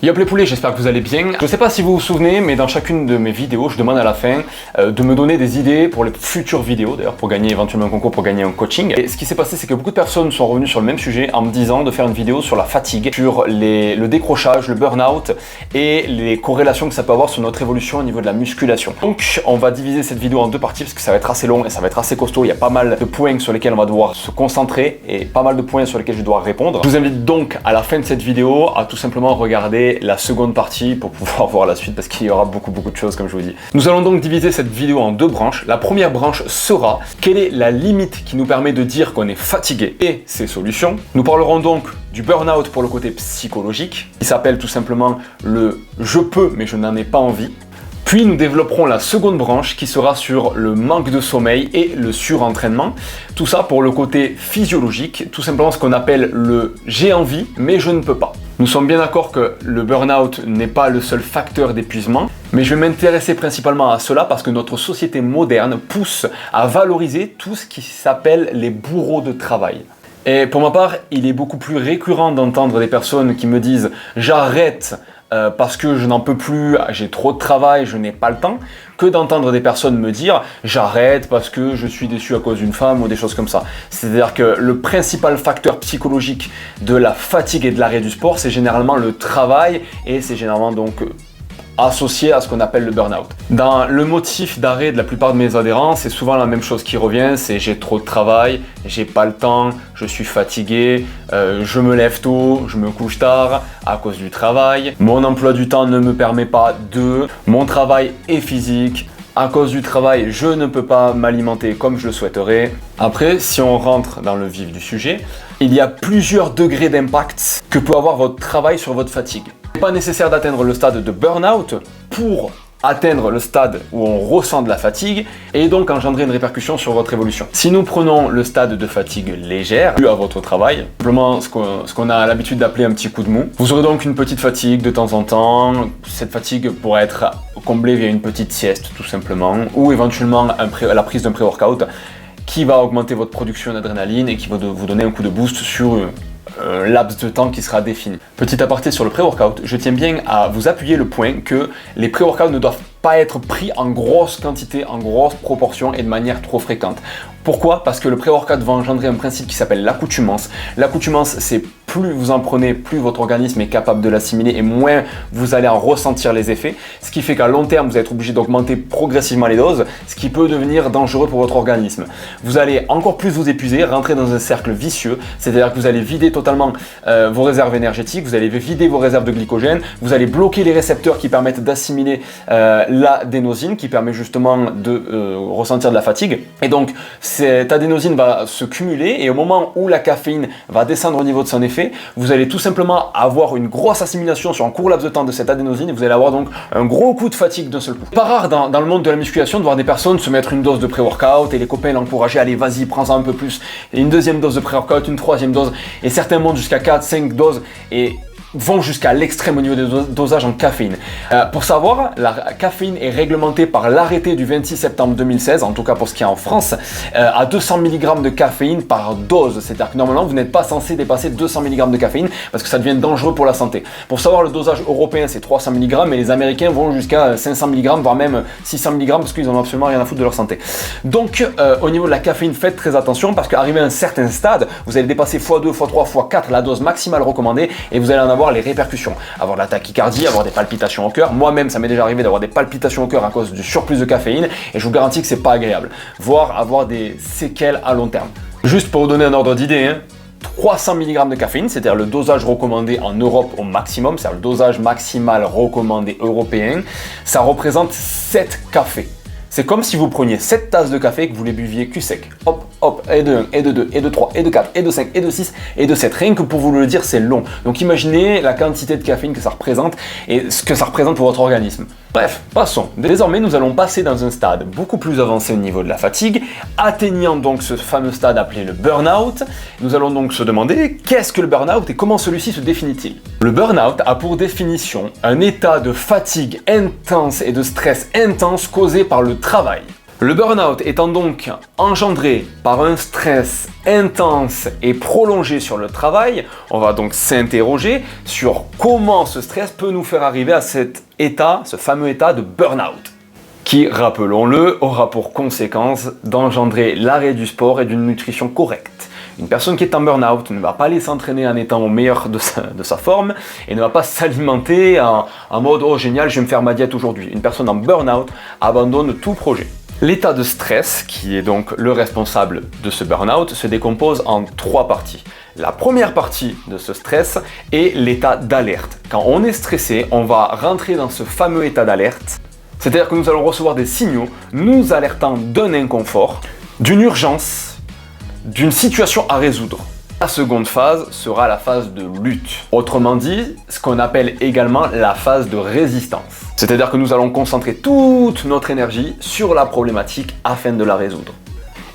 Yop les poulets, j'espère que vous allez bien. Je ne sais pas si vous vous souvenez, mais dans chacune de mes vidéos, je demande à la fin de me donner des idées pour les futures vidéos, d'ailleurs pour gagner éventuellement un concours, pour gagner un coaching. Et ce qui s'est passé, c'est que beaucoup de personnes sont revenues sur le même sujet en me disant de faire une vidéo sur la fatigue, sur le décrochage, le burn-out et les corrélations que ça peut avoir sur notre évolution au niveau de la musculation. Donc on va diviser cette vidéo en deux parties parce que ça va être assez long et ça va être assez costaud. Il y a pas mal de points sur lesquels on va devoir se concentrer et pas mal de points sur lesquels je dois répondre. Je vous invite donc à la fin de cette vidéo à tout simplement regarder la seconde partie pour pouvoir voir la suite parce qu'il y aura beaucoup de choses comme je vous dis. Nous allons donc diviser cette vidéo en deux branches. La première branche sera quelle est la limite qui nous permet de dire qu'on est fatigué et ses solutions. Nous parlerons donc du burn-out pour le côté psychologique qui s'appelle tout simplement le « je peux mais je n'en ai pas envie ». Puis nous développerons la seconde branche qui sera sur le manque de sommeil et le surentraînement. Tout ça pour le côté physiologique, tout simplement ce qu'on appelle le « j'ai envie mais je ne peux pas ». Nous sommes bien d'accord que le burn-out n'est pas le seul facteur d'épuisement, mais je vais m'intéresser principalement à cela parce que notre société moderne pousse à valoriser tout ce qui s'appelle les bourreaux de travail. Et pour ma part, il est beaucoup plus récurrent d'entendre des personnes qui me disent « j'arrête » parce que je n'en peux plus, j'ai trop de travail, je n'ai pas le temps, que d'entendre des personnes me dire j'arrête parce que je suis déçu à cause d'une femme ou des choses comme ça. C'est-à-dire que le principal facteur psychologique de la fatigue et de l'arrêt du sport, c'est généralement le travail et c'est généralement donc associé à ce qu'on appelle le burn-out. Dans le motif d'arrêt de la plupart de mes adhérents, c'est souvent la même chose qui revient, c'est j'ai trop de travail, j'ai pas le temps, je suis fatigué, je me lève tôt, je me couche tard à cause du travail, mon emploi du temps ne me permet pas de, mon travail est physique, à cause du travail, je ne peux pas m'alimenter comme je le souhaiterais. Après, si on rentre dans le vif du sujet, il y a plusieurs degrés d'impact que peut avoir votre travail sur votre fatigue. Il n'est pas nécessaire d'atteindre le stade de burn-out pour atteindre le stade où on ressent de la fatigue et donc engendrer une répercussion sur votre évolution. Si nous prenons le stade de fatigue légère, dû à votre travail, simplement ce qu'on a l'habitude d'appeler un petit coup de mou, vous aurez donc une petite fatigue de temps en temps. Cette fatigue pourrait être comblée via une petite sieste tout simplement ou éventuellement la prise d'un pré-workout qui va augmenter votre production d'adrénaline et qui va vous donner un coup de boost sur un laps de temps qui sera défini. Petit aparté sur le pré-workout, je tiens bien à vous appuyer le point que les pré-workouts ne doivent pas être pris en grosse quantité, en grosse proportion et de manière trop fréquente. Pourquoi? Parce que le pré-workout va engendrer un principe qui s'appelle l'accoutumance. L'accoutumance, c'est plus vous en prenez, plus votre organisme est capable de l'assimiler et moins vous allez en ressentir les effets. Ce qui fait qu'à long terme, vous allez être obligé d'augmenter progressivement les doses, ce qui peut devenir dangereux pour votre organisme. Vous allez encore plus vous épuiser, rentrer dans un cercle vicieux, c'est-à-dire que vous allez vider totalement vos réserves énergétiques, vous allez vider vos réserves de glycogène, vous allez bloquer les récepteurs qui permettent d'assimiler l'adénosine, qui permet justement de ressentir de la fatigue. Et donc, cette adénosine va se cumuler et au moment où la caféine va descendre au niveau de son effet, vous allez tout simplement avoir une grosse assimilation sur un court laps de temps de cette adénosine et vous allez avoir donc un gros coup de fatigue d'un seul coup. Pas rare dans le monde de la musculation de voir des personnes se mettre une dose de pré-workout et les copains l'encourager, allez vas-y prends-en un peu plus, et une deuxième dose de pré-workout, une troisième dose et certains montent jusqu'à 4-5 doses et vont jusqu'à l'extrême au niveau des dosages en caféine. Pour savoir, la caféine est réglementée par l'arrêté du 26 septembre 2016, en tout cas pour ce qui est en France, à 200 mg de caféine par dose. C'est-à-dire que normalement, vous n'êtes pas censé dépasser 200 mg de caféine parce que ça devient dangereux pour la santé. Pour savoir, le dosage européen, c'est 300 mg, mais les Américains vont jusqu'à 500 mg, voire même 600 mg parce qu'ils n'ont absolument rien à foutre de leur santé. Donc, au niveau de la caféine, faites très attention parce qu'arrivé à un certain stade, vous allez dépasser x2, x3, x4 la dose maximale recommandée et vous allez en avoir les répercussions, avoir de la tachycardie, avoir des palpitations au cœur. Moi-même, ça m'est déjà arrivé d'avoir des palpitations au cœur à cause du surplus de caféine et je vous garantis que c'est pas agréable, voire avoir des séquelles à long terme. Juste pour vous donner un ordre d'idée, 300 mg de caféine, c'est-à-dire le dosage recommandé en Europe au maximum, c'est-à-dire le dosage maximal recommandé européen, ça représente 7 cafés. C'est comme si vous preniez 7 tasses de café et que vous les buviez cul sec. Hop, hop, et de 1, et de 2, et de 3, et de 4, et de 5, et de 6, et de 7. Rien que pour vous le dire, c'est long. Donc imaginez la quantité de caféine que ça représente et ce que ça représente pour votre organisme. Bref, passons. Désormais, nous allons passer dans un stade beaucoup plus avancé au niveau de la fatigue, atteignant donc ce fameux stade appelé le burn-out. Nous allons donc se demander qu'est-ce que le burn-out et comment celui-ci se définit-il. Le burn-out a pour définition un état de fatigue intense et de stress intense causé par le travail. Le burn-out étant donc engendré par un stress intense et prolongé sur le travail, on va donc s'interroger sur comment ce stress peut nous faire arriver à cet état, ce fameux état de burn-out, qui, rappelons-le, aura pour conséquence d'engendrer l'arrêt du sport et d'une nutrition correcte. Une personne qui est en burn-out ne va pas aller s'entraîner en étant au meilleur de sa forme et ne va pas s'alimenter en mode « Oh génial, je vais me faire ma diète aujourd'hui ». Une personne en burn-out abandonne tout projet. L'état de stress, qui est donc le responsable de ce burn-out, se décompose en 3 parties. La première partie de ce stress est l'état d'alerte. Quand on est stressé, on va rentrer dans ce fameux état d'alerte, c'est-à-dire que nous allons recevoir des signaux nous alertant d'un inconfort, d'une urgence, d'une situation à résoudre. La seconde phase sera la phase de lutte. Autrement dit, ce qu'on appelle également la phase de résistance. C'est-à-dire que nous allons concentrer toute notre énergie sur la problématique afin de la résoudre.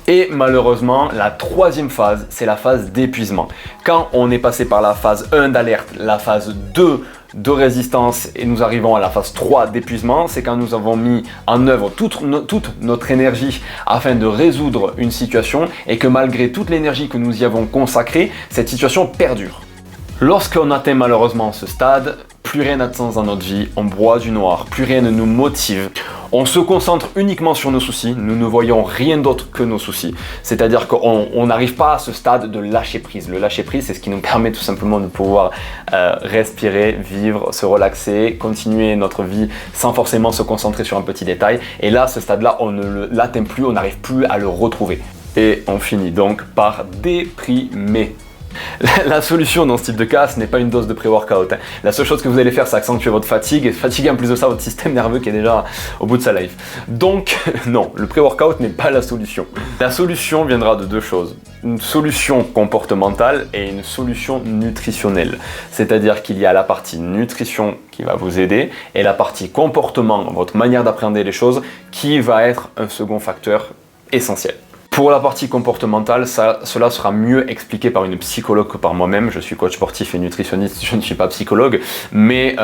Et malheureusement, la troisième phase, c'est la phase d'épuisement. Quand on est passé par la phase 1 d'alerte, la phase 2 de résistance et nous arrivons à la phase 3 d'épuisement, c'est quand nous avons mis en œuvre toute notre énergie afin de résoudre une situation et que malgré toute l'énergie que nous y avons consacrée, cette situation perdure. Lorsqu'on atteint malheureusement ce stade, plus rien n'a de sens dans notre vie, on broie du noir, plus rien ne nous motive. On se concentre uniquement sur nos soucis, nous ne voyons rien d'autre que nos soucis. C'est-à-dire qu'on n'arrive pas à ce stade de lâcher prise. Le lâcher prise, c'est ce qui nous permet tout simplement de pouvoir respirer, vivre, se relaxer, continuer notre vie sans forcément se concentrer sur un petit détail. Et là, ce stade-là, on ne l'atteint plus, on n'arrive plus à le retrouver. Et on finit donc par déprimer. La solution dans ce type de cas, ce n'est pas une dose de pré-workout. La seule chose que vous allez faire, c'est accentuer votre fatigue et fatiguer en plus de ça votre système nerveux qui est déjà au bout de sa life. Donc, non, le pré-workout n'est pas la solution. La solution viendra de 2 choses. Une solution comportementale et une solution nutritionnelle. C'est-à-dire qu'il y a la partie nutrition qui va vous aider et la partie comportement, votre manière d'appréhender les choses, qui va être un second facteur essentiel. Pour la partie comportementale, cela sera mieux expliqué par une psychologue que par moi-même. Je suis coach sportif et nutritionniste, je ne suis pas psychologue, mais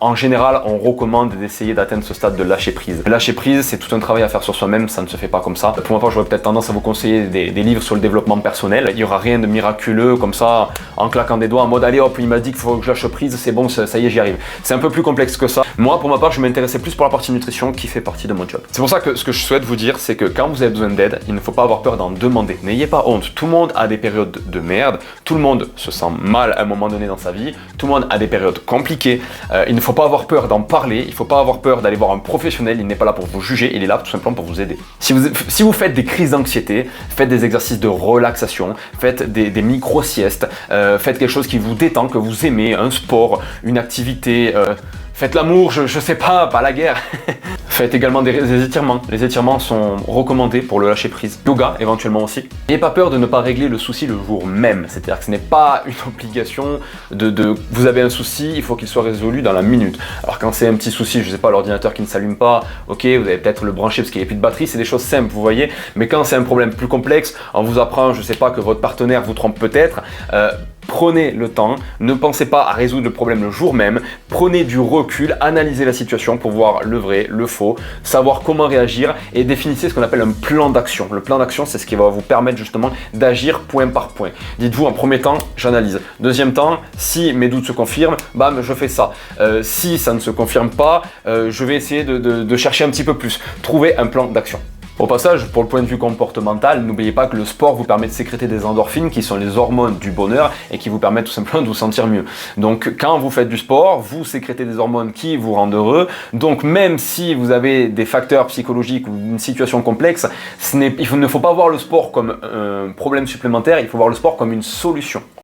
en général, on recommande d'essayer d'atteindre ce stade de lâcher prise. Lâcher prise, c'est tout un travail à faire sur soi-même, ça ne se fait pas comme ça. Pour ma part, j'aurais peut-être tendance à vous conseiller des livres sur le développement personnel. Il n'y aura rien de miraculeux comme ça, en claquant des doigts, en mode allez hop, il m'a dit qu'il faut que je lâche prise, c'est bon, ça y est, j'y arrive. C'est un peu plus complexe que ça. Moi, pour ma part, je m'intéressais plus pour la partie nutrition qui fait partie de mon job. C'est pour ça que ce que je souhaite vous dire, c'est que quand vous avez besoin d'aide, il ne faut pas avoir peur d'en demander. N'ayez pas honte. Tout le monde a des périodes de merde, tout le monde se sent mal à un moment donné dans sa vie, tout le monde a des périodes compliquées. Il ne faut pas avoir peur d'en parler, il ne faut pas avoir peur d'aller voir un professionnel, il n'est pas là pour vous juger, il est là tout simplement pour vous aider. Si vous faites des crises d'anxiété, faites des exercices de relaxation, faites des micro-siestes, faites quelque chose qui vous détend, que vous aimez, un sport, une activité, faites l'amour, je sais pas la guerre. Faites également des étirements. Les étirements sont recommandés pour le lâcher prise. Yoga éventuellement aussi. N'ayez pas peur de ne pas régler le souci le jour même. C'est-à-dire que ce n'est pas une obligation vous avez un souci, il faut qu'il soit résolu dans la minute. Alors quand c'est un petit souci, je sais pas, l'ordinateur qui ne s'allume pas, ok, vous allez peut-être le brancher parce qu'il n'y a plus de batterie, c'est des choses simples, vous voyez. Mais quand c'est un problème plus complexe, on vous apprend, je sais pas, que votre partenaire vous trompe peut-être, prenez le temps, ne pensez pas à résoudre le problème le jour même, prenez du recul, analysez la situation pour voir le vrai, le faux, savoir comment réagir et définissez ce qu'on appelle un plan d'action. Le plan d'action, c'est ce qui va vous permettre justement d'agir point par point. Dites-vous en premier temps, j'analyse. Deuxième temps, si mes doutes se confirment, bam, je fais ça. Si ça ne se confirme pas, je vais essayer de chercher un petit peu plus. Trouvez un plan d'action. Au passage, pour le point de vue comportemental, n'oubliez pas que le sport vous permet de sécréter des endorphines qui sont les hormones du bonheur et qui vous permettent tout simplement de vous sentir mieux. Donc quand vous faites du sport, vous sécrétez des hormones qui vous rendent heureux. Donc même si vous avez des facteurs psychologiques ou une situation complexe, il ne faut pas voir le sport comme un problème supplémentaire, il faut voir le sport comme une solution.